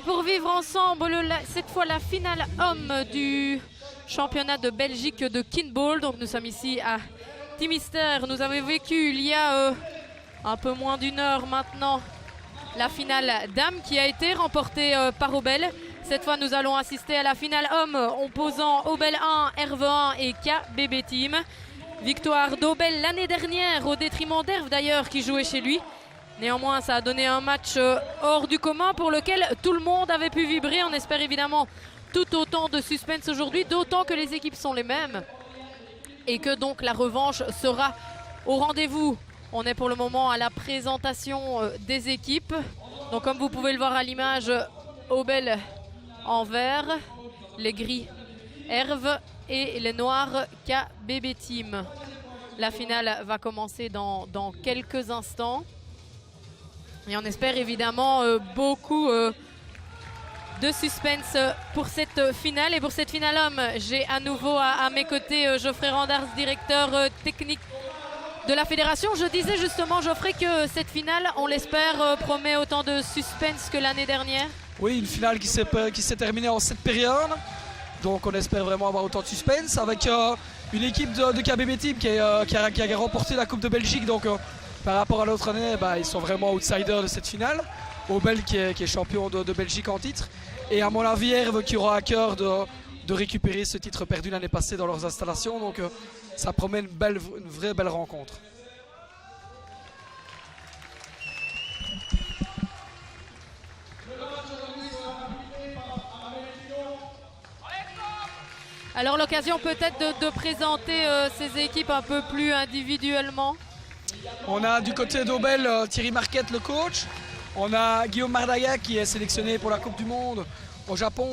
Pour vivre ensemble cette fois la finale homme du championnat de Belgique de Kinball. Donc nous sommes ici à Timister. Nous avons vécu il y a un peu moins d'une heure maintenant la finale dame qui a été remportée par Obel. Cette fois nous allons assister à la finale homme opposant Obel 1, Herve 1 et KBB Team. Victoire d'Obel l'année dernière au détriment d'Herve d'ailleurs qui jouait chez lui. Néanmoins, ça a donné un match hors du commun pour lequel tout le monde avait pu vibrer. On espère évidemment tout autant de suspense aujourd'hui, d'autant que les équipes sont les mêmes et que donc la revanche sera au rendez-vous. On est pour le moment à la présentation des équipes. Donc comme vous pouvez le voir à l'image, Obel en vert, les gris Herve et les noirs KBB Team. La finale va commencer dans quelques instants. Et on espère évidemment beaucoup de suspense pour cette finale. Et pour cette finale homme, j'ai à nouveau à mes côtés Geoffrey Randars, directeur technique de la fédération. Je disais justement, Geoffrey, que cette finale, on l'espère, promet autant de suspense que l'année dernière. Oui, une finale qui s'est terminée en 7 périodes. Donc on espère vraiment avoir autant de suspense avec une équipe de KBB Team qui a remporté la Coupe de Belgique. Donc par rapport à l'autre année, ils sont vraiment outsiders de cette finale. Obel qui est champion de Belgique en titre. Et à mon avis, Herve qui aura à cœur de récupérer ce titre perdu l'année passée dans leurs installations. Donc ça promet une vraie belle rencontre. Alors l'occasion peut-être de présenter ces équipes un peu plus individuellement. On a du côté d'Obel Thierry Marquette, le coach. On a Guillaume Mardaga qui est sélectionné pour la Coupe du Monde au Japon.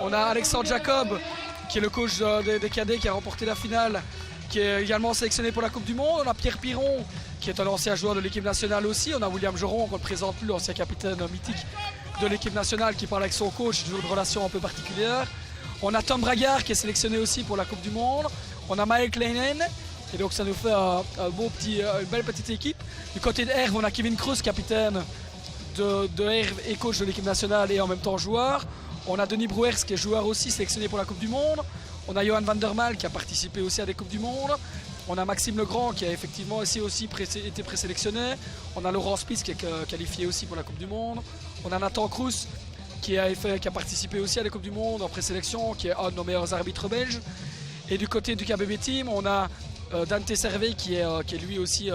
On a Alexandre Jacob qui est le coach des cadets qui a remporté la finale, qui est également sélectionné pour la Coupe du Monde. On a Pierre Piron qui est un ancien joueur de l'équipe nationale aussi. On a William Geron qu'on ne présente plus, l'ancien capitaine mythique de l'équipe nationale qui parle avec son coach, toujours de relation un peu particulière. On a Tom Bragard qui est sélectionné aussi pour la Coupe du Monde. On a Mike Leinen. Et donc ça nous fait une belle petite équipe. Du côté de Herve, on a Kevin Cruz, capitaine de Herve et coach de l'équipe nationale et en même temps joueur. On a Denis Brouwers qui est joueur aussi, sélectionné pour la Coupe du Monde. On a Johan van der Mal qui a participé aussi à des Coupes du Monde. On a Maxime Legrand qui a effectivement aussi été présélectionné. On a Laurent Spitz qui est qualifié aussi pour la Coupe du Monde. On a Nathan Cruz qui a participé aussi à des Coupes du Monde en présélection, qui est un de nos meilleurs arbitres belges. Et du côté du KBB Team, on a Dante Servet qui est lui aussi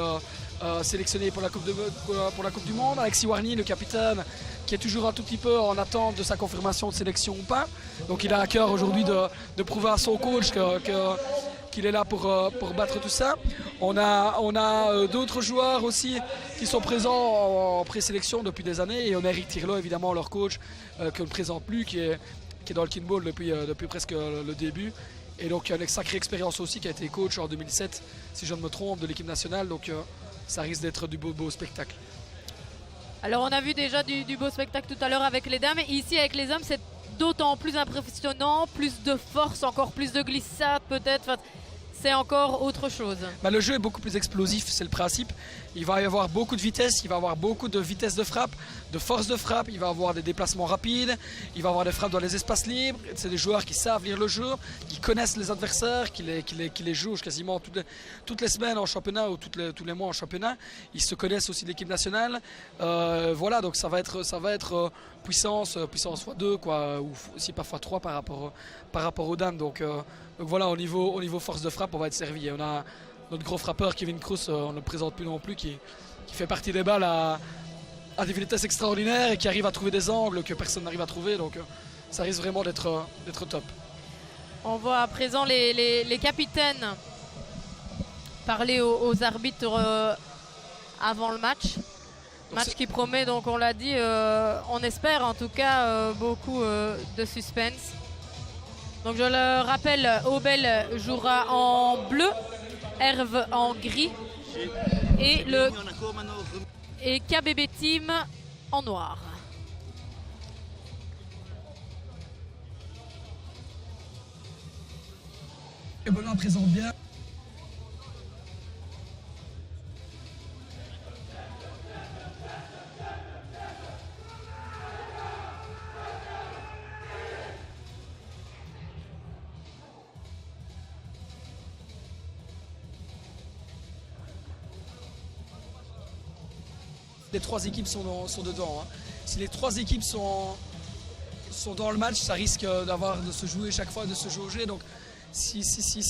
sélectionné pour la Coupe du Monde. Alexis Warny, le capitaine, qui est toujours un tout petit peu en attente de sa confirmation de sélection ou pas. Donc il a à cœur aujourd'hui de prouver à son coach qu'il est là pour battre tout ça. On a d'autres joueurs aussi qui sont présents en présélection depuis des années. Et on a Eric Tirlo, évidemment, leur coach, qu'on ne présente plus, qui est dans le Kinball depuis presque le début. Et donc une sacrée expérience aussi, qui a été coach en 2007, si je ne me trompe, de l'équipe nationale. Donc ça risque d'être du beau spectacle. Alors on a vu déjà du beau spectacle tout à l'heure avec les dames. Et ici avec les hommes, c'est d'autant plus impressionnant, plus de force, encore plus de glissade peut-être. Enfin, c'est encore autre chose. Le jeu est beaucoup plus explosif, c'est le principe. Il va y avoir beaucoup de vitesse, il va y avoir beaucoup de vitesse de frappe, de force de frappe, il va y avoir des déplacements rapides, il va y avoir des frappes dans les espaces libres. C'est des joueurs qui savent lire le jeu, qui connaissent les adversaires, qui les jouent quasiment toutes les semaines en championnat ou tous les mois en championnat. Ils se connaissent aussi de l'équipe nationale. Voilà, donc ça va être puissance x2, quoi, ou aussi parfois 3 par rapport aux dames. Donc voilà, au niveau force de frappe, on va être servi. On a notre gros frappeur Kevin Cruz, on ne le présente plus non plus, qui fait partie des balles à des vitesses extraordinaires et qui arrive à trouver des angles que personne n'arrive à trouver. Donc ça risque vraiment d'être top. On voit à présent les capitaines parler aux arbitres avant le match. Match qui promet, donc on l'a dit, on espère en tout cas beaucoup de suspense. Donc je le rappelle, Obel jouera en bleu, Herve en gris et KBB Team en noir. Et Belin présente bien. Les trois équipes sont dedans. Hein. Si les trois équipes sont dans le match, ça risque de se jouer chaque fois, de se jauger. Donc si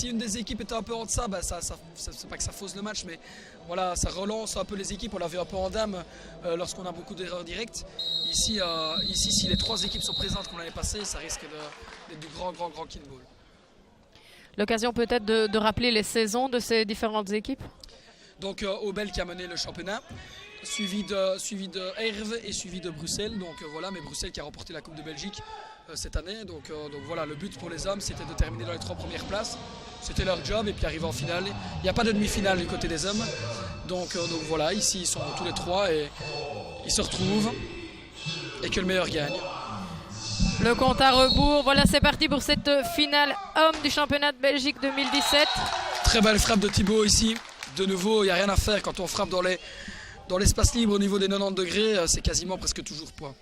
une des équipes est un peu en deçà, bah, c'est pas que ça fausse le match, mais voilà, ça relance un peu les équipes. On l'a vu un peu en dames lorsqu'on a beaucoup d'erreurs directes. Ici, si les trois équipes sont présentes comme l'année passée, ça risque d'être du grand kinball. L'occasion peut-être de rappeler les saisons de ces différentes équipes. Donc Obel qui a mené le championnat, suivi de Herve et suivi de Bruxelles. Donc voilà, mais Bruxelles qui a remporté la Coupe de Belgique cette année. Donc voilà, le but pour les hommes, c'était de terminer dans les 3 premières places. C'était leur job et puis arriver en finale. Il n'y a pas de demi-finale du côté des hommes. Donc voilà, ici ils sont tous les 3 et ils se retrouvent et que le meilleur gagne. Le compte à rebours, voilà, c'est parti pour cette finale homme du championnat de Belgique 2017. Très belle frappe de Thibaut ici. De nouveau, il n'y a rien à faire quand on frappe dans l'espace libre au niveau des 90 degrés, c'est quasiment presque toujours point.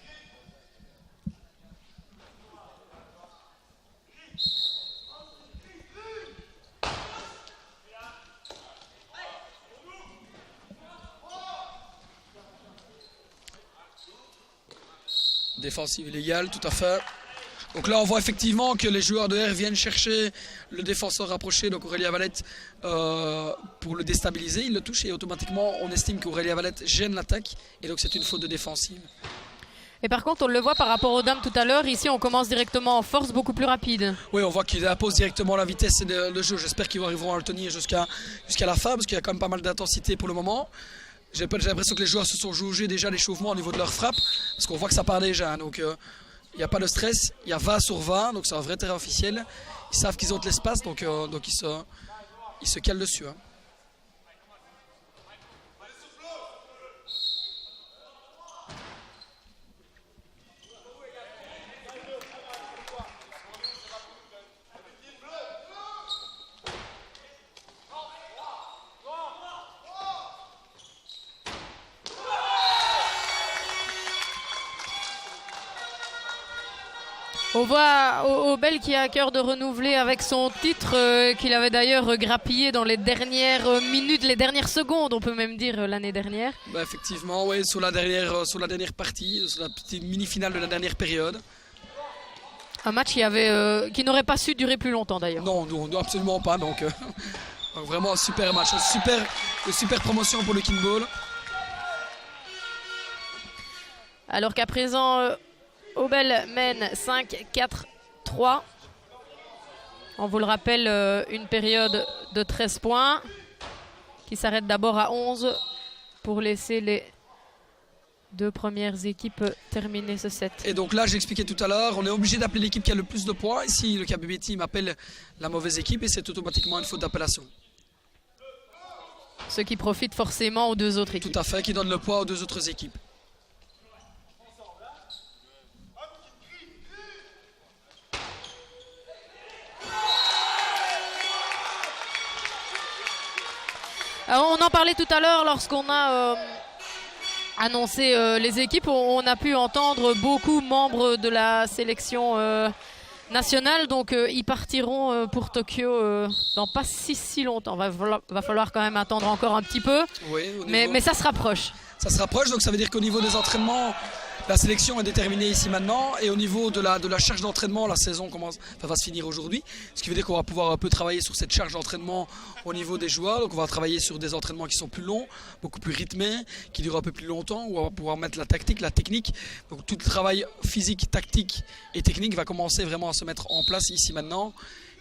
Défensive illégale, tout à fait. Donc là, on voit effectivement que les joueurs de R viennent chercher le défenseur rapproché, donc Aurélien Valette, pour le déstabiliser. Il le touche et automatiquement, on estime qu'Aurélien Valette gêne l'attaque. Et donc, c'est une faute de défensive. Et par contre, on le voit par rapport aux dames tout à l'heure. Ici, on commence directement en force, beaucoup plus rapide. Oui, on voit qu'il impose directement la vitesse et le jeu. J'espère qu'ils arriveront à le tenir jusqu'à la fin, parce qu'il y a quand même pas mal d'intensité pour le moment. J'ai l'impression que les joueurs se sont jaugés déjà l'échauffement au niveau de leur frappe, parce qu'on voit que ça part déjà. Hein, donc, il n'y a pas de stress, il y a 20 sur 20, donc c'est un vrai terrain officiel. Ils savent qu'ils ont de l'espace, donc ils se calent dessus. Hein. On voit Obel qui a à cœur de renouveler avec son titre qu'il avait d'ailleurs grappillé dans les dernières minutes, les dernières secondes, on peut même dire l'année dernière. Bah effectivement, oui, sur la dernière partie, sur la petite mini-finale de la dernière période. Un match qui n'aurait pas su durer plus longtemps d'ailleurs. Non, absolument pas. Donc vraiment un super match, une super promotion pour le kinball. Alors qu'à présent, Obel mène 5-4-3. On vous le rappelle, une période de 13 points qui s'arrête d'abord à 11 pour laisser les deux premières équipes terminer ce set. Et donc là, j'expliquais tout à l'heure, on est obligé d'appeler l'équipe qui a le plus de points. Ici, le KBB Team appelle la mauvaise équipe et c'est automatiquement une faute d'appellation. Ce qui profite forcément aux deux autres équipes. Tout à fait, qui donne le poids aux deux autres équipes. Alors, on en parlait tout à l'heure lorsqu'on a annoncé les équipes. On a pu entendre beaucoup de membres de la sélection nationale. Donc ils partiront pour Tokyo dans pas si longtemps. Va falloir quand même attendre encore un petit peu. Oui, mais ça se rapproche. Ça se rapproche, donc ça veut dire qu'au niveau des entraînements, la sélection est déterminée ici maintenant. Et au niveau de la charge d'entraînement, la saison va se finir aujourd'hui. Ce qui veut dire qu'on va pouvoir un peu travailler sur cette charge d'entraînement au niveau des joueurs. Donc on va travailler sur des entraînements qui sont plus longs, beaucoup plus rythmés, qui durent un peu plus longtemps, où on va pouvoir mettre la tactique, la technique. Donc tout le travail physique, tactique et technique va commencer vraiment à se mettre en place ici maintenant.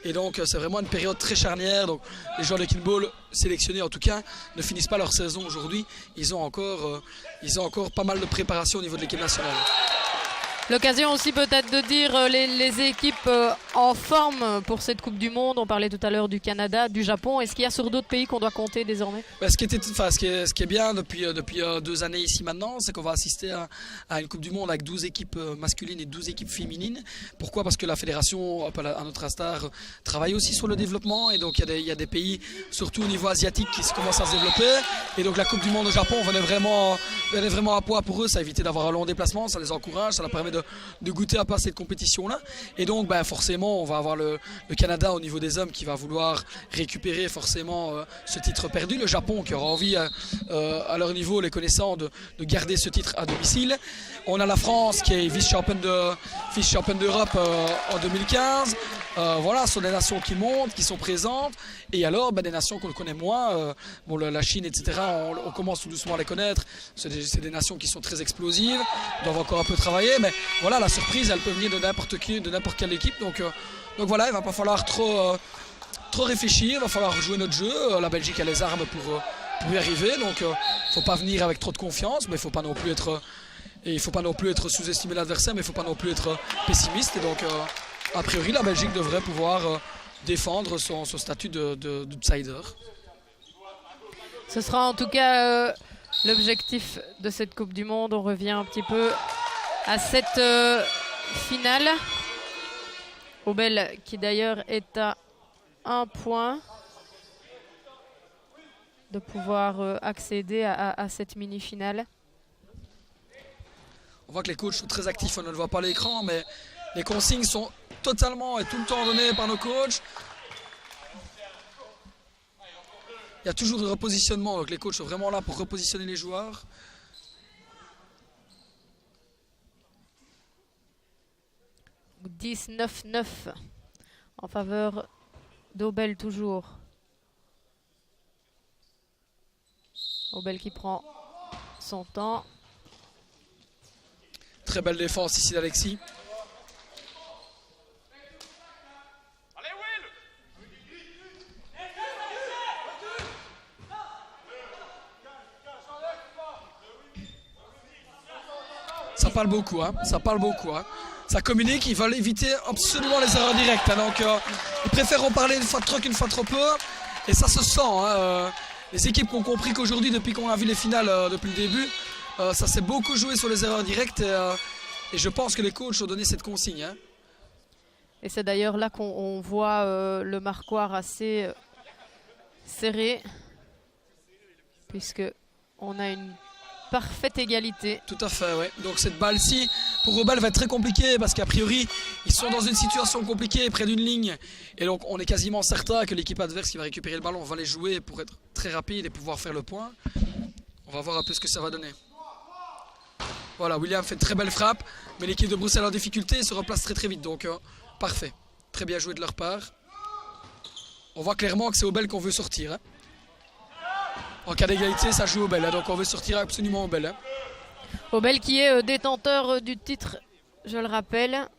Et donc c'est vraiment une période très charnière. Donc les joueurs de kinball sélectionnés en tout cas ne finissent pas leur saison aujourd'hui. Ils ont encore pas mal de préparation au niveau de l'équipe nationale. L'occasion aussi peut-être de dire les équipes en forme pour cette Coupe du Monde. On parlait tout à l'heure du Canada, du Japon. Est-ce qu'il y a sur d'autres pays qu'on doit compter désormais? Ce qui est bien depuis 2 années ici maintenant, c'est qu'on va assister à une Coupe du Monde avec 12 équipes masculines et 12 équipes féminines. Pourquoi? Parce que la fédération, à notre instar, travaille aussi sur le développement. Et donc il y a des pays, surtout au niveau asiatique, qui commencent à se développer. Et donc la Coupe du Monde au Japon venait vraiment à poids pour eux. Ça évitait d'avoir un long déplacement, ça les encourage, ça leur permet de goûter un peu à cette compétition-là. Et donc forcément, on va avoir le Canada au niveau des hommes qui va vouloir récupérer forcément ce titre perdu. Le Japon qui aura envie, à leur niveau, les connaissants, de garder ce titre à domicile. On a la France qui est vice-championne d'Europe en 2015. Voilà, ce sont des nations qui montent, qui sont présentes. Et alors, des nations qu'on connaît moins, la Chine, etc., on commence tout doucement à les connaître. C'est des nations qui sont très explosives, doivent encore un peu travailler. Mais voilà, la surprise, elle peut venir de n'importe quelle équipe. Donc voilà, il ne va pas falloir trop réfléchir, il va falloir jouer notre jeu. La Belgique a les armes pour y arriver. Donc il ne faut pas venir avec trop de confiance, mais il ne faut pas non plus être sous-estimer l'adversaire, mais il ne faut pas non plus être pessimiste. Et donc, a priori, la Belgique devrait pouvoir défendre son statut d'outsider. Ce sera en tout cas l'objectif de cette Coupe du Monde. On revient un petit peu à cette finale. Aubel qui d'ailleurs est à 1 point de pouvoir accéder à cette mini-finale. On voit que les coachs sont très actifs, on ne le voit pas à l'écran, mais les consignes sont totalement et tout le temps données par nos coachs. Il y a toujours un repositionnement, donc les coachs sont vraiment là pour repositionner les joueurs. « 19-9 en faveur d'Aubel toujours. Aubel qui prend son temps. Très belle défense ici d'Alexis. Ça parle beaucoup, hein. Ça parle beaucoup, hein. Ça communique, ils veulent éviter absolument les erreurs directes. Hein. Donc ils préfèrent en parler une fois trop qu'une fois trop peu. Et ça se sent. Hein. Les équipes ont compris qu'aujourd'hui, depuis qu'on a vu les finales depuis le début, ça s'est beaucoup joué sur les erreurs directes. Et je pense que les coachs ont donné cette consigne. Hein. Et c'est d'ailleurs là qu'on voit le marquoir assez serré. Puisque on a une parfaite égalité. Tout à fait, oui. Donc cette balle-ci, pour Aubel, va être très compliquée parce qu'a priori, ils sont dans une situation compliquée près d'une ligne. Et donc on est quasiment certain que l'équipe adverse qui va récupérer le ballon va les jouer pour être très rapide et pouvoir faire le point. On va voir un peu ce que ça va donner. Voilà, William fait une très belle frappe, mais l'équipe de Bruxelles en difficulté se replace très très vite. Donc parfait. Très bien joué de leur part. On voit clairement que c'est Aubel qu'on veut sortir. Hein. En cas d'égalité, ça joue Aubel, hein, donc on veut sortir absolument Aubel. Hein. Aubel qui est détenteur du titre, je le rappelle.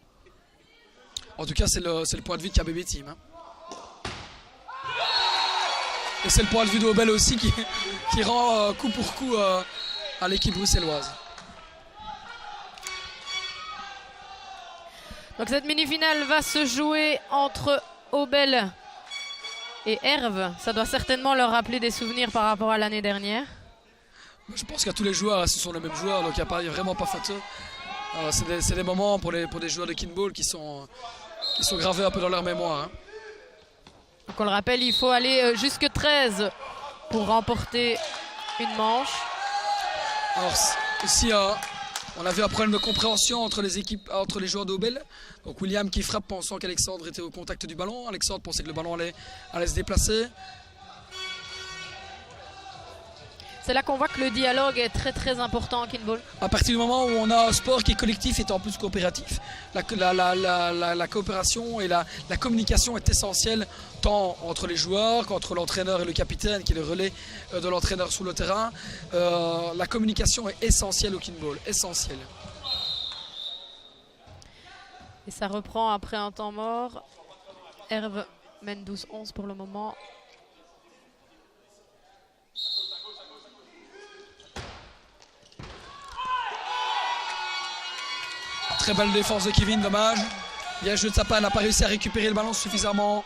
En tout cas, c'est le point de vue de KBB Team. Hein. Et c'est le point de vue d'Aubel aussi qui rend coup pour coup à l'équipe bruxelloise. Donc cette mini-finale va se jouer entre Aubel et Herve. Ça doit certainement leur rappeler des souvenirs par rapport à l'année dernière. Je pense qu'à tous les joueurs, ce sont les mêmes joueurs, donc il n'y a vraiment pas photo. C'est des moments pour des joueurs de Kinball qui sont gravés un peu dans leur mémoire. Hein. Donc on le rappelle, il faut aller jusque 13 pour remporter une manche. Alors ici, on avait un problème de compréhension entre les joueurs d'Aubel. Donc William qui frappe pensant qu'Alexandre était au contact du ballon. Alexandre pensait que le ballon allait se déplacer. C'est là qu'on voit que le dialogue est très très important en Kinball. À partir du moment où on a un sport qui est collectif et en plus coopératif, la coopération et la communication est essentielle tant entre les joueurs qu'entre l'entraîneur et le capitaine qui est le relais de l'entraîneur sur le terrain. La communication est essentielle au Kinball, essentielle. Et ça reprend après un temps mort. Herve mène 12-11 pour le moment. Très belle défense de Kevin, dommage. Bien joué de sa part, n'a pas réussi à récupérer le ballon suffisamment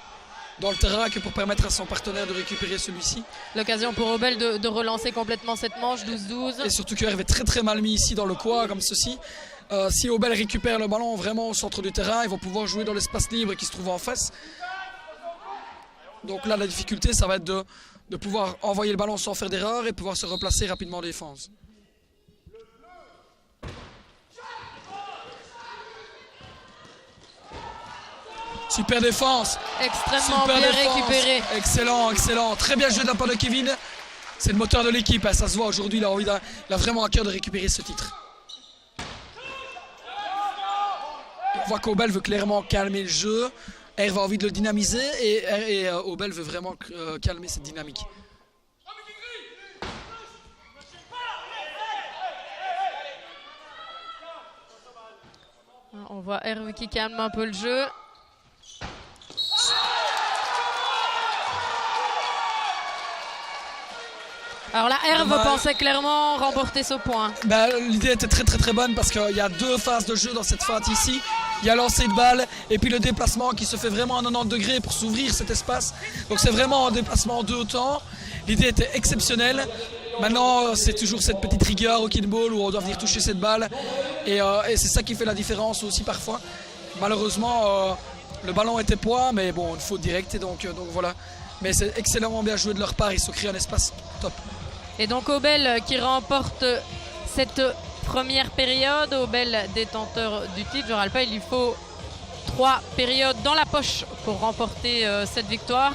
dans le terrain que pour permettre à son partenaire de récupérer celui-ci. L'occasion pour Obel de relancer complètement cette manche, 12-12. Et surtout que Herve est très très mal mis ici dans le coin comme ceci. Si Obel récupère le ballon vraiment au centre du terrain, ils vont pouvoir jouer dans l'espace libre qui se trouve en face. Donc là la difficulté ça va être de pouvoir envoyer le ballon sans faire d'erreur et pouvoir se replacer rapidement en défense. Super défense. Extrêmement Super bien défense. récupéré. Excellent, excellent. Très bien joué de la part de Kevin. C'est le moteur de l'équipe, hein, ça se voit aujourd'hui. Il a vraiment à cœur de récupérer ce titre. On voit qu'Obel veut clairement calmer le jeu. Herve a envie de le dynamiser et Obel veut vraiment calmer cette dynamique. On voit Herve qui calme un peu le jeu. Alors là, Herve pensait clairement remporter ce point. L'idée était très bonne parce qu'il y a deux phases de jeu dans cette feinte ici. Il y a lancer de balle et puis le déplacement qui se fait vraiment à 90 degrés pour s'ouvrir cet espace. Donc c'est vraiment un déplacement en deux temps. L'idée était exceptionnelle. Maintenant, c'est toujours cette petite rigueur au kickball où on doit venir toucher cette balle. Et c'est ça qui fait la différence aussi parfois. Malheureusement, le ballon était point, mais bon, une faute directe. Et donc voilà. Mais c'est excellemment bien joué de leur part. Ils se créent un espace top. Et donc Obel qui remporte cette première période. Obel détenteur du titre. Je rappelle, il lui faut 3 périodes dans la poche pour remporter cette victoire.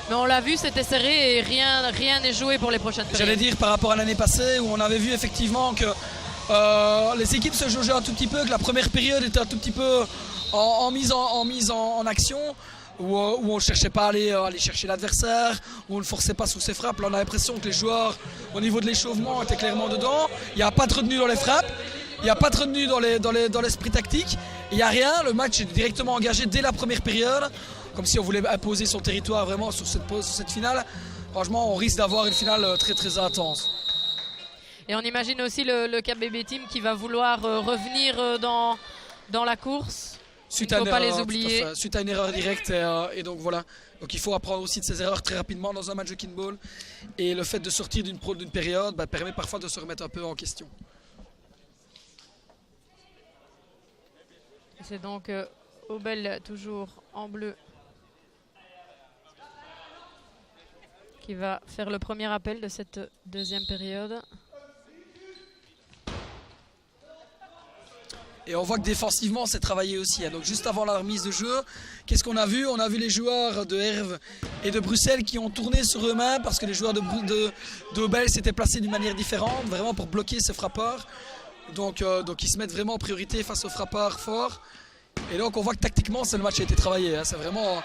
Mais on l'a vu, c'était serré et rien n'est joué pour les prochaines périodes. J'allais dire par rapport à l'année passée où on avait vu effectivement que les équipes se jaugeaient un tout petit peu, que la première période était un tout petit peu en mise en action. Où on ne cherchait pas à aller chercher l'adversaire, où on ne forçait pas sous ses frappes. Là, on a l'impression que les joueurs, au niveau de l'échauffement, étaient clairement dedans. Il n'y a pas de retenue dans les frappes, il n'y a pas de retenue dans l'esprit tactique. Il n'y a rien, le match est directement engagé dès la première période, comme si on voulait imposer son territoire vraiment sur cette finale. Franchement, on risque d'avoir une finale très intense. Et on imagine aussi le KBB Team qui va vouloir revenir dans la course. Il ne faut pas les oublier. Suite à une erreur directe et donc voilà. Donc il faut apprendre aussi de ses erreurs très rapidement dans un match de kickball. Et le fait de sortir d'une période permet parfois de se remettre un peu en question. C'est donc Obel toujours en bleu qui va faire le premier appel de cette deuxième période. Et on voit que défensivement, c'est travaillé aussi. Donc juste avant la remise de jeu, qu'est-ce qu'on a vu? On a vu les joueurs de Herve et de Bruxelles qui ont tourné sur eux-mêmes parce que les joueurs d'Obel s'étaient placés d'une manière différente, vraiment pour bloquer ces frappeurs. Donc ils se mettent vraiment en priorité face aux frappeurs forts. Et donc on voit que tactiquement, le match a été travaillé. C'est vraiment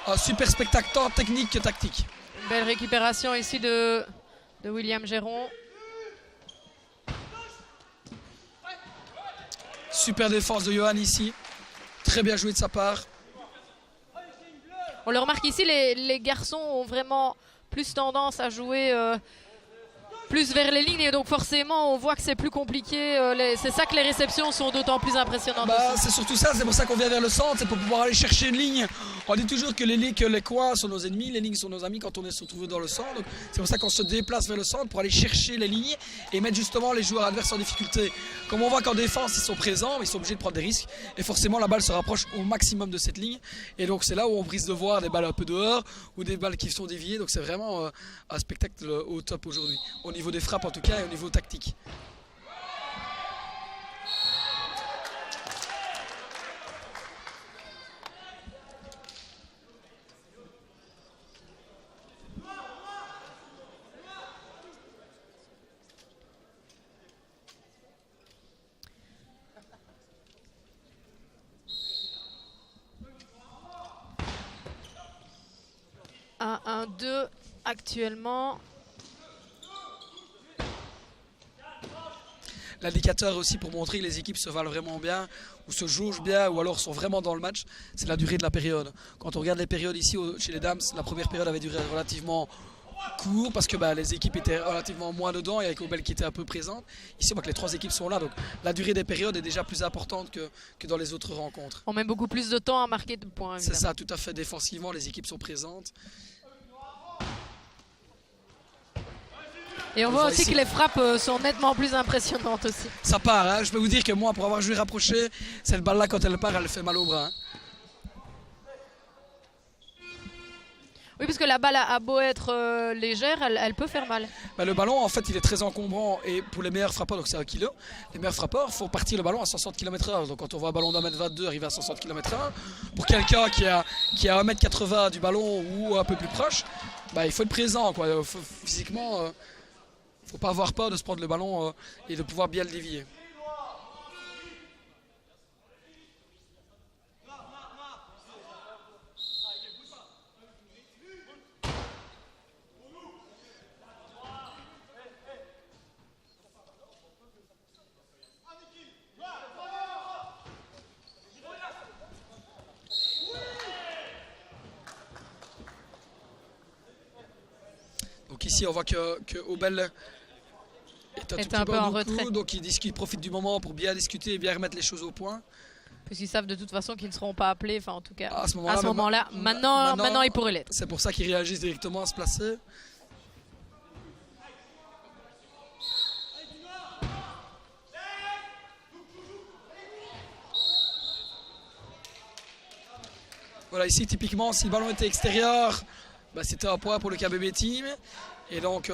un super spectacle, tant technique que tactique. Une belle récupération ici de William Géron. Super défense de Johan ici. Très bien joué de sa part. On le remarque ici, les garçons ont vraiment plus tendance à jouer plus vers les lignes. Et donc forcément, on voit que c'est plus compliqué. C'est ça que les réceptions sont d'autant plus impressionnantes. C'est surtout ça, c'est pour ça qu'on vient vers le centre. C'est pour pouvoir aller chercher une ligne. On dit toujours que les coins sont nos ennemis, les lignes sont nos amis quand on se retrouve dans le centre. C'est pour ça qu'on se déplace vers le centre pour aller chercher les lignes et mettre justement les joueurs adverses en difficulté. Comme on voit qu'en défense, ils sont présents, mais ils sont obligés de prendre des risques. Et forcément, la balle se rapproche au maximum de cette ligne. Et donc c'est là où on risque de voir des balles un peu dehors ou des balles qui sont déviées. Donc c'est vraiment un spectacle au top aujourd'hui. Au niveau des frappes en tout cas et au niveau tactique. Un 1-2 actuellement. L'indicateur aussi pour montrer que les équipes se valent vraiment bien ou se jaugent bien ou alors sont vraiment dans le match, c'est la durée de la période. Quand on regarde les périodes ici chez les dames, la première période avait duré relativement court parce que les équipes étaient relativement moins dedans et avec Obel qui était un peu présente. Ici on voit que les 3 équipes sont là, donc la durée des périodes est déjà plus importante que dans les autres rencontres. On met beaucoup plus de temps à marquer de points. C'est ça, tout à fait. Défensivement, les équipes sont présentes. Et on voit aussi que les frappes sont nettement plus impressionnantes aussi. Ça part, hein. Je peux vous dire que moi, pour avoir joué rapproché, cette balle-là, quand elle part, elle fait mal au bras. Hein. Oui, parce que la balle a beau être légère, elle peut faire mal. Le ballon, en fait, il est très encombrant et pour les meilleurs frappeurs, donc c'est 1 kg, les meilleurs frappeurs font partir le ballon à 160 km/h. Donc quand on voit un ballon d'1m22 arriver à 160 km/h, pour quelqu'un qui a 1m80 du ballon ou un peu plus proche, il faut être présent, quoi. Physiquement, il ne faut pas avoir peur de se prendre le ballon et de pouvoir bien le dévier. Donc ici on voit que Obel est un peu en retrait. Donc il profite du moment pour bien discuter et bien remettre les choses au point. Parce qu'ils savent de toute façon qu'ils ne seront pas appelés, enfin en tout cas à ce moment-là. Maintenant ils pourraient l'être. C'est pour ça qu'ils réagissent directement à se placer. Voilà, ici typiquement si le ballon était extérieur, c'était un point pour le KBB Team. Et donc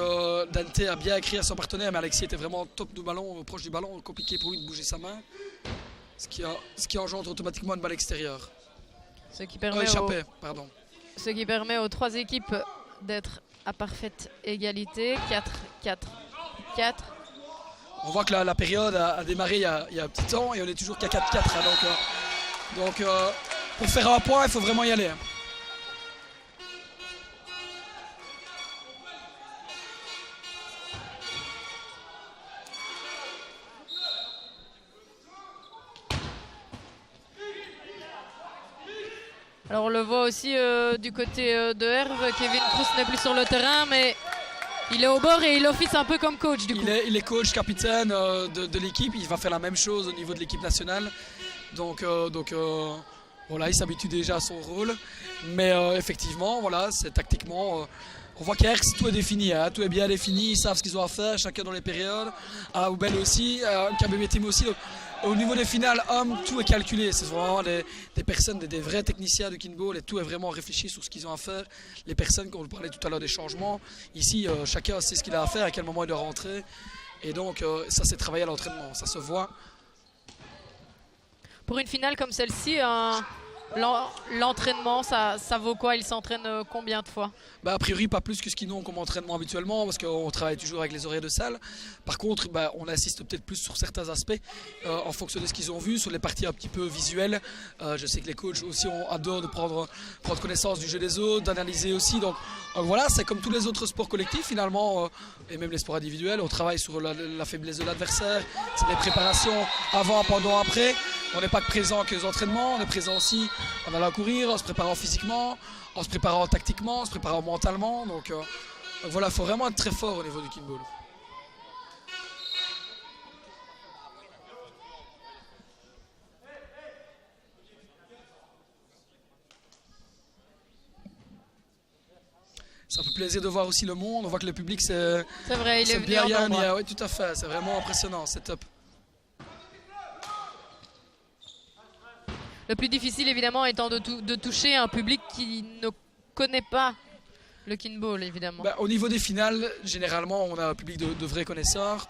Dante a bien écrit à son partenaire, mais Alexis était vraiment top du ballon, proche du ballon, compliqué pour lui de bouger sa main. Ce qui engendre automatiquement une balle extérieure. Ce qui permet aux 3 équipes d'être à parfaite égalité. 4-4-4. On voit que la période a démarré il y a un petit temps et on est toujours qu'à 4-4. Hein, donc pour faire un point, il faut vraiment y aller. Hein. Alors on le voit aussi du côté de Herve, Kevin Cruz n'est plus sur le terrain, mais il est au bord et il office un peu comme coach du coup. Il est coach, capitaine de l'équipe, il va faire la même chose au niveau de l'équipe nationale. Donc voilà, il s'habitue déjà à son rôle. Mais effectivement, voilà, c'est tactiquement... on voit qu'à Herx, tout est défini, hein, tout est bien défini, ils savent ce qu'ils ont à faire, chacun dans les périodes. À Obel aussi, à KBB Team aussi. Donc, au niveau des finales hommes, tout est calculé. C'est vraiment des personnes, des vrais techniciens de kinball et tout est vraiment réfléchi sur ce qu'ils ont à faire. Les personnes, quand on parlait tout à l'heure des changements, ici, chacun sait ce qu'il a à faire, à quel moment il doit rentrer. Et donc, ça c'est travaillé à l'entraînement, ça se voit. Pour une finale comme celle-ci, l'entraînement, ça vaut quoi? Ils s'entraînent combien de fois? A priori, pas plus que ce qu'ils ont comme entraînement habituellement, parce qu'on travaille toujours avec les horaires de salle. Par contre, on insiste peut-être plus sur certains aspects, en fonction de ce qu'ils ont vu, sur les parties un petit peu visuelles. Je sais que les coachs aussi ont adorent de prendre connaissance du jeu des autres, d'analyser aussi. Donc voilà, c'est comme tous les autres sports collectifs finalement, et même les sports individuels. On travaille sur la faiblesse de l'adversaire, c'est des préparations avant, pendant, après. On n'est pas que présent que les entraînements, on est présent aussi en allant courir, en se préparant physiquement, en se préparant tactiquement, en se préparant mentalement. Donc voilà, il faut vraiment être très fort au niveau du kinball. Ça fait plaisir de voir aussi le monde, on voit que le public c'est vrai, il est bien venu en nombre. Oui, tout à fait, c'est vraiment impressionnant, c'est top. Le plus difficile évidemment étant de toucher un public qui ne connaît pas le kinball évidemment. Au niveau des finales, généralement on a un public de vrais connaisseurs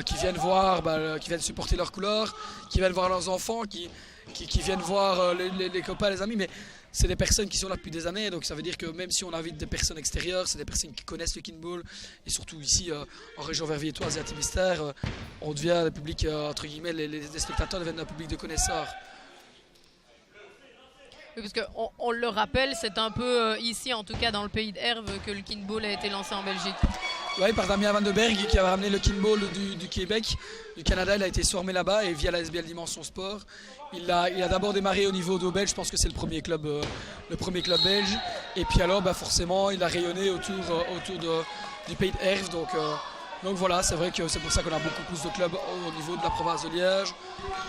qui viennent voir, qui viennent supporter leurs couleurs, qui viennent voir leurs enfants, qui viennent voir les copains, les amis, mais c'est des personnes qui sont là depuis des années, donc ça veut dire que même si on invite des personnes extérieures, c'est des personnes qui connaissent le kinball, et surtout ici en région verviétoise et à Timistère, on devient un public, entre guillemets, les spectateurs deviennent un public de connaisseurs. Oui, parce qu'on le rappelle, c'est un peu ici, en tout cas dans le pays d'Herve, que le kinball a été lancé en Belgique. Oui, par Damien Van de Berg qui a ramené le kinball du Québec, du Canada. Il a été formé là-bas et via la SBL Dimension Sport. Il a d'abord démarré au niveau d'Obel, je pense que c'est le premier club belge. Et puis alors forcément il a rayonné autour du pays de Herve. Donc voilà, c'est vrai que c'est pour ça qu'on a beaucoup plus de clubs au niveau de la province de Liège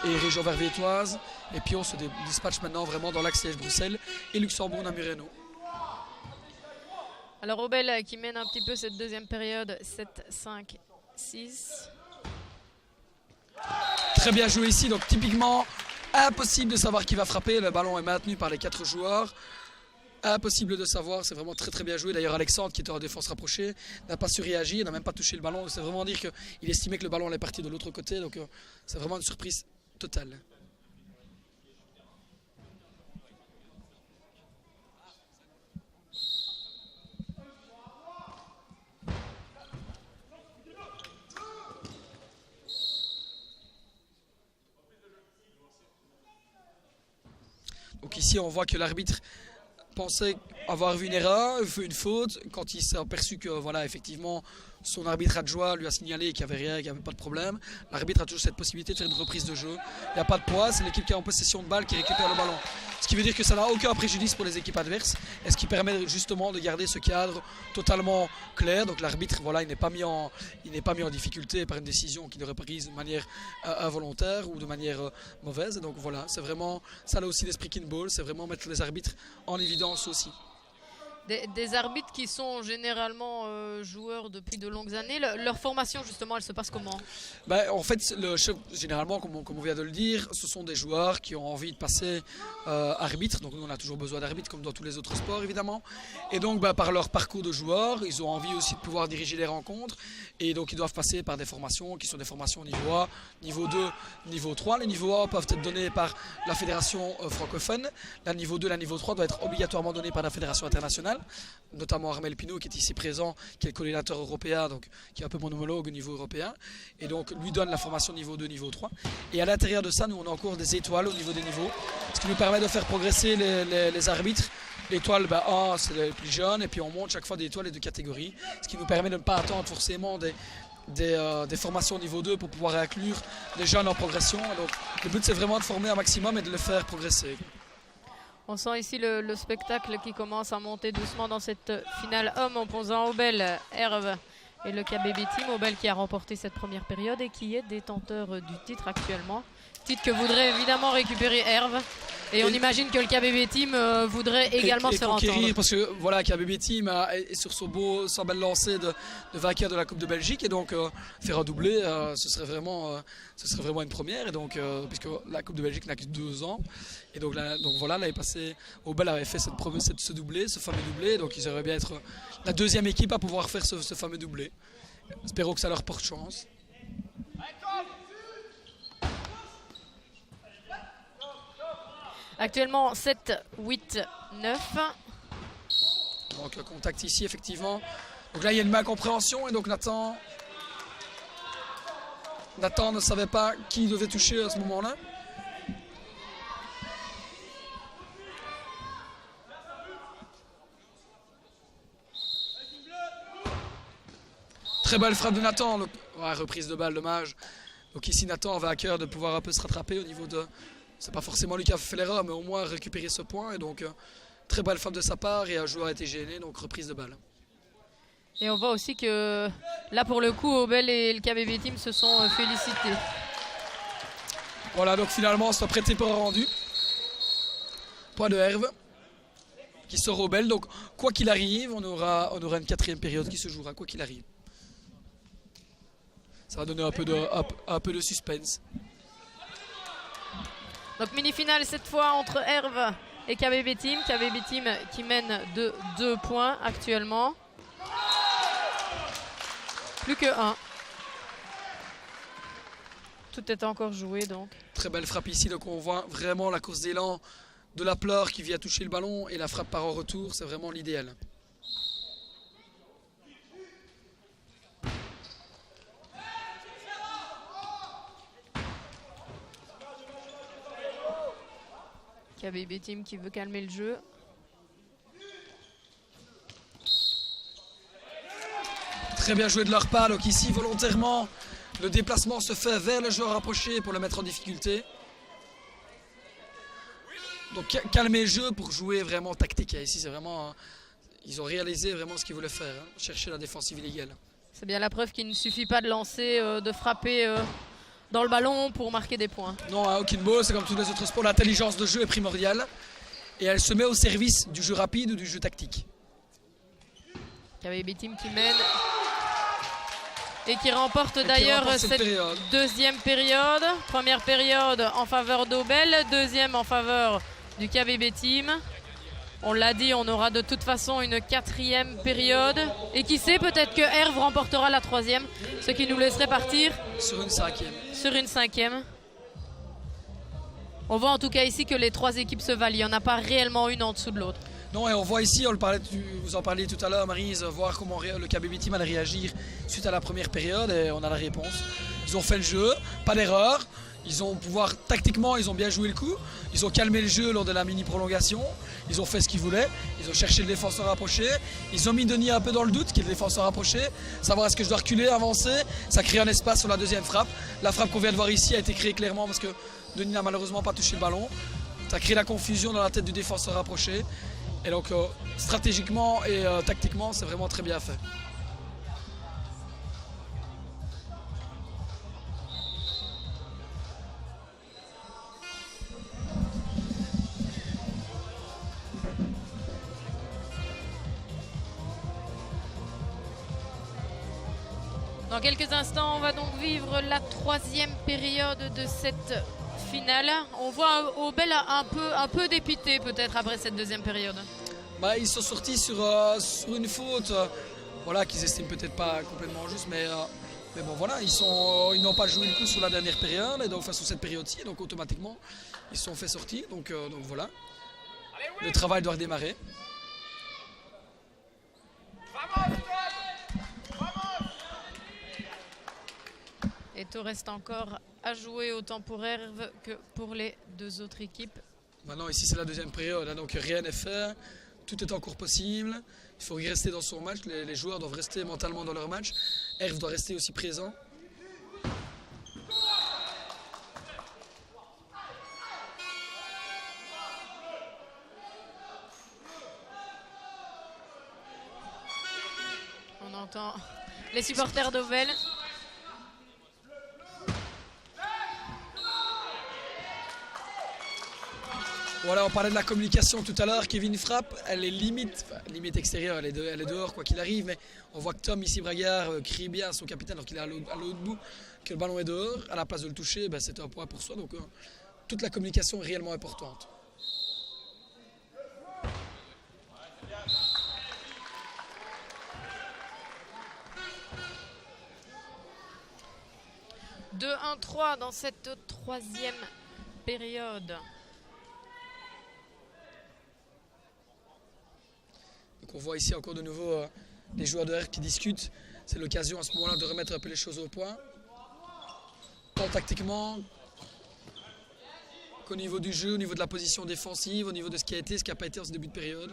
et région verviétoise. Et puis on se dispatche maintenant vraiment dans l'axe Liège-Bruxelles et Luxembourg-Namureno. Alors Obel qui mène un petit peu cette deuxième période, 7-5-6. Très bien joué ici, donc typiquement impossible de savoir qui va frapper. Le ballon est maintenu par les 4 joueurs. Impossible de savoir, c'est vraiment très bien joué. D'ailleurs Alexandre qui était en défense rapprochée n'a pas su réagir, n'a même pas touché le ballon. C'est vraiment dire qu'il estimait que le ballon allait partir de l'autre côté. Donc c'est vraiment une surprise totale. Donc ici on voit que l'arbitre pensait avoir vu une erreur, une faute, quand il s'est aperçu que voilà, effectivement son arbitre adjoint lui a signalé qu'il n'y avait rien, qu'il n'y avait pas de problème. L'arbitre a toujours cette possibilité de faire une reprise de jeu. Il n'y a pas de poids, c'est l'équipe qui est en possession de balle qui récupère le ballon. Ce qui veut dire que ça n'a aucun préjudice pour les équipes adverses et ce qui permet justement de garder ce cadre totalement clair. Donc l'arbitre, voilà, il n'est pas mis en difficulté par une décision qu'il aurait prise de manière involontaire ou de manière mauvaise. Et donc voilà, c'est vraiment ça là aussi l'esprit Kinball, c'est vraiment mettre les arbitres en évidence aussi. Des arbitres qui sont généralement joueurs depuis de longues années. Leur formation, justement, elle se passe comment? En fait, généralement, comme on vient de le dire, ce sont des joueurs qui ont envie de passer arbitre. Donc nous, on a toujours besoin d'arbitres, comme dans tous les autres sports, évidemment. Et donc, par leur parcours de joueurs, ils ont envie aussi de pouvoir diriger les rencontres. Et donc, ils doivent passer par des formations qui sont des formations niveau A, niveau 2, niveau 3. Les niveaux A peuvent être donnés par la fédération francophone. La niveau 2, la niveau 3 doit être obligatoirement donnée par la fédération internationale, notamment Armel Pinot qui est ici présent, qui est le coordinateur européen, donc qui est un peu mon homologue au niveau européen, et donc lui donne la formation niveau 2, niveau 3. Et à l'intérieur de ça, nous on a encore des étoiles au niveau des niveaux, ce qui nous permet de faire progresser les arbitres. L'étoile 1, c'est les plus jeunes, et puis on monte chaque fois des étoiles et de catégories, ce qui nous permet de ne pas attendre forcément des formations niveau 2 pour pouvoir inclure des jeunes en progression. Donc le but c'est vraiment de former un maximum et de les faire progresser. On sent ici le spectacle qui commence à monter doucement dans cette finale homme opposant Obel, Herve et le KBB Team. Obel qui a remporté cette première période et qui est détenteur du titre actuellement. Titre que voudrait évidemment récupérer Herve. Et on imagine que le KBB Team voudrait également se faire entendre. Parce que voilà, KBB Team est sur son bel lancé de vainqueur de la Coupe de Belgique. Et donc faire un doublé, ce serait vraiment une première. Et donc, puisque la Coupe de Belgique n'a que 2 ans. Et donc voilà, l'année passée, Obel avait fait ce fameux doublé. Donc ils auraient bien être la deuxième équipe à pouvoir faire ce fameux doublé. Espérons que ça leur porte chance. Actuellement 7, 8, 9. Donc le contact ici effectivement. Donc là il y a une incompréhension et donc Nathan ne savait pas qui devait toucher à ce moment-là. Très belle frappe de Nathan. Reprise de balle, dommage. Donc ici Nathan avait à cœur de pouvoir un peu se rattraper au niveau de... C'est pas forcément lui qui a fait l'erreur, mais au moins récupérer ce point. Et donc, très belle frappe de sa part et un joueur a été gêné, donc reprise de balle. Et on voit aussi que là, pour le coup, Obel et le KBB Team se sont félicités. Voilà, donc finalement, c'est prêté pour rendu. Point de Herve qui sort Obel. Donc, quoi qu'il arrive, on aura une 4e période qui se jouera, quoi qu'il arrive. Ça va donner un peu de suspense. Donc mini-finale cette fois entre Herve et KBB Team. KBB Team qui mène de 2 points actuellement. Plus que 1. Tout est encore joué donc. Très belle frappe ici, donc on voit vraiment la course d'élan de la pleure qui vient toucher le ballon et la frappe par en retour, c'est vraiment l'idéal. KBB Team qui veut calmer le jeu. Très bien joué de leur part. Donc ici, volontairement, le déplacement se fait vers le joueur rapproché pour le mettre en difficulté. Donc calmer le jeu pour jouer vraiment tactique. Et ici, c'est vraiment, ils ont réalisé vraiment ce qu'ils voulaient faire, hein, chercher la défensive illégale. C'est bien la preuve qu'il ne suffit pas de lancer, de frapper dans le ballon pour marquer des points. Non, à Kinball, c'est comme tous les autres sports, l'intelligence de jeu est primordiale et elle se met au service du jeu rapide ou du jeu tactique. KVB Team qui mène et qui remporte d'ailleurs cette deuxième période. Première période en faveur d'Aubel, deuxième en faveur du KVB Team. On l'a dit, on aura de toute façon une quatrième période. Et qui sait, peut-être que Herve remportera la troisième, ce qui nous laisserait partir sur une cinquième. Sur une cinquième. On voit en tout cas ici que les trois équipes se valent. Il n'y en a pas réellement une en dessous de l'autre. Non, et on voit ici, vous en parliez tout à l'heure, Maryse, voir comment le KBB Team allait réagir suite à la première période et on a la réponse. Ils ont fait le jeu, pas d'erreur. Ils ont pouvoir, tactiquement, ils ont bien joué le coup. Ils ont calmé le jeu lors de la mini-prolongation. Ils ont fait ce qu'ils voulaient. Ils ont cherché le défenseur rapproché. Ils ont mis Denis un peu dans le doute, qui est le défenseur rapproché. Savoir est-ce que je dois reculer, avancer. Ça crée un espace sur la deuxième frappe. La frappe qu'on vient de voir ici a été créée clairement parce que Denis n'a malheureusement pas touché le ballon. Ça crée la confusion dans la tête du défenseur rapproché. Et donc, stratégiquement et tactiquement, c'est vraiment très bien fait. Dans quelques instants, on va donc vivre la troisième période de cette finale. On voit Aubel un peu dépité peut-être après cette deuxième période. Bah, ils sont sortis sur une faute voilà, qu'ils estiment peut-être pas complètement juste, mais bon voilà, ils n'ont pas joué le coup sur la dernière période et donc sur cette période-ci, donc automatiquement ils se sont fait sortir, donc voilà. Le travail doit redémarrer. Et tout reste encore à jouer autant pour Herve que pour les deux autres équipes. Maintenant ici c'est la deuxième période, hein, donc rien n'est fait, tout est encore possible. Il faut y rester dans son match, les joueurs doivent rester mentalement dans leur match. Herve doit rester aussi présent. On entend les supporters d'Aubel. Voilà, on parlait de la communication tout à l'heure. Kevin frappe, elle est limite extérieure, elle est dehors quoi qu'il arrive. Mais on voit que Tom ici Bragard crie bien à son capitaine alors qu'il est à l'autre bout, que le ballon est dehors. À la place de le toucher, ben, c'est un point pour soi. Donc toute la communication est réellement importante. « 2-1-3 dans cette troisième période. » Donc on voit ici encore de nouveau les joueurs de Herve qui discutent. C'est l'occasion à ce moment-là de remettre un peu les choses au point. Tant tactiquement qu'au niveau du jeu, au niveau de la position défensive, au niveau de ce qui a été, ce qui n'a pas été en ce début de période.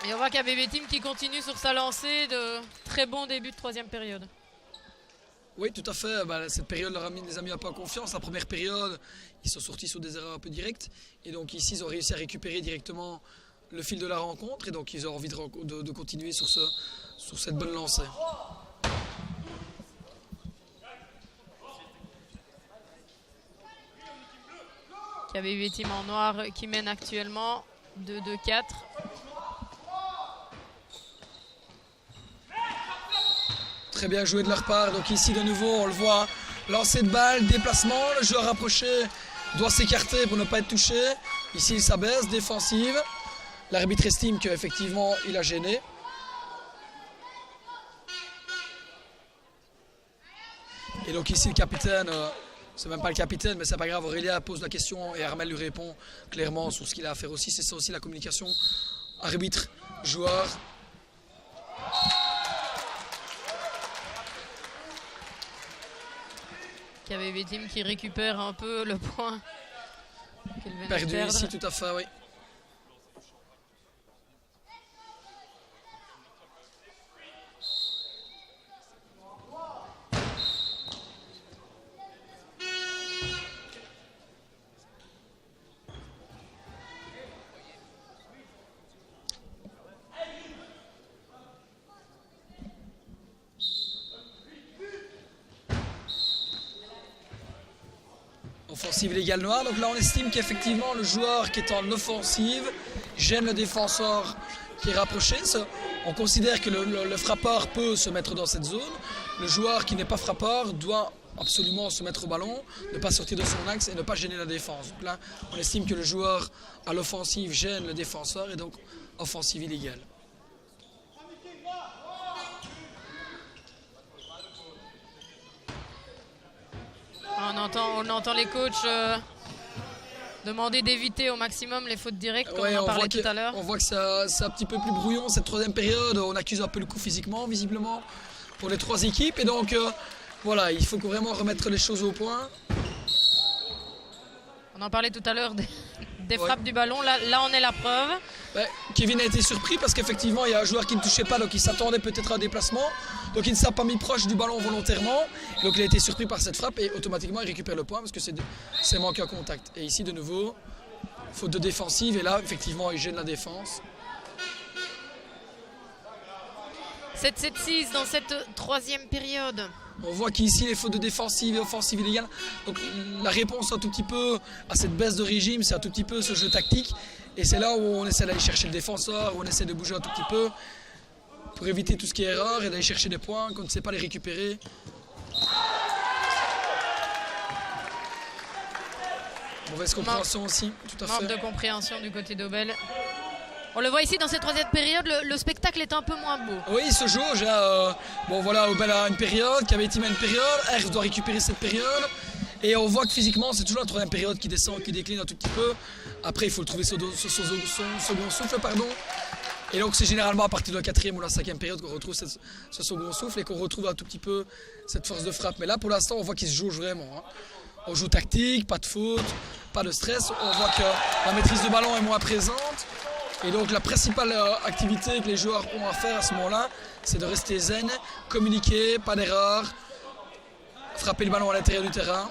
Et on voit KVB Team qui continue sur sa lancée de très bon début de troisième période. Oui, tout à fait. Bah, cette période les a mis un peu en confiance. La première période, ils sont sortis sur des erreurs un peu directes. Et donc ici, ils ont réussi à récupérer directement le fil de la rencontre. Et donc, ils ont envie de continuer sur cette bonne lancée. KVB Team en noir qui mène actuellement 2-2-4. Très bien joué de leur part. Donc ici, de nouveau, on le voit, lancer de balle, déplacement. Le joueur rapproché doit s'écarter pour ne pas être touché. Ici, il s'abaisse, défensive. L'arbitre estime qu'effectivement, il a gêné. Et donc ici, le capitaine, c'est même pas le capitaine, mais c'est pas grave. Aurélia pose la question et Armel lui répond clairement sur ce qu'il a à faire aussi. C'est ça aussi la communication arbitre-joueur. KVB Team qui récupère un peu le point qu'il venait perdu de perdre. Ici, tout à fait, oui. Offensive illégale noire. Donc là, on estime qu'effectivement, le joueur qui est en offensive gêne le défenseur qui est rapproché. On considère que le frappeur peut se mettre dans cette zone. Le joueur qui n'est pas frappeur doit absolument se mettre au ballon, ne pas sortir de son axe et ne pas gêner la défense. Donc là, on estime que le joueur à l'offensive gêne le défenseur et donc offensive illégale. On entend les coachs demander d'éviter au maximum les fautes directes, comme on en parlait tout à l'heure. On voit que c'est un petit peu plus brouillon cette troisième période. On accuse un peu le coup physiquement, visiblement, pour les trois équipes. Et donc, voilà, il faut vraiment remettre les choses au point. On en parlait tout à l'heure des frappes du ballon. Là, on est la preuve. Kevin a été surpris parce qu'effectivement, il y a un joueur qui ne touchait pas, donc il s'attendait peut-être à un déplacement. Donc il ne s'est pas mis proche du ballon volontairement. Donc il a été surpris par cette frappe et automatiquement, il récupère le point parce que c'est manque à contact. Et ici, de nouveau, faute de défensive. Et là, effectivement, il gêne la défense. 7-7-6 dans cette troisième période. On voit qu'ici, les fautes de défensive et offensive illégale. Donc la réponse un tout petit peu à cette baisse de régime, c'est un tout petit peu ce jeu tactique. Et c'est là où on essaie d'aller chercher le défenseur, où on essaie de bouger un tout petit peu pour éviter tout ce qui est erreur et d'aller chercher des points qu'on ne sait pas les récupérer. Mauvaise compréhension aussi, tout à fait. Manque de compréhension du côté d'Aubel. On le voit ici dans cette troisième période, le spectacle est un peu moins beau. Oui, il se jauge. Bon voilà, Aubel a une période, Kavetim a une période, Herf doit récupérer cette période. Et on voit que physiquement, c'est toujours la troisième période qui descend, qui décline un tout petit peu. Après, il faut le trouver son second souffle, pardon. Et donc, c'est généralement à partir de la quatrième ou la cinquième période qu'on retrouve ce second souffle et qu'on retrouve un tout petit peu cette force de frappe. Mais là, pour l'instant, on voit qu'il se jauge vraiment. Hein. On joue tactique, pas de faute, pas de stress. On voit que la maîtrise du ballon est moins présente. Et donc, la principale activité que les joueurs ont à faire à ce moment-là, c'est de rester zen, communiquer, pas d'erreur, frapper le ballon à l'intérieur du terrain.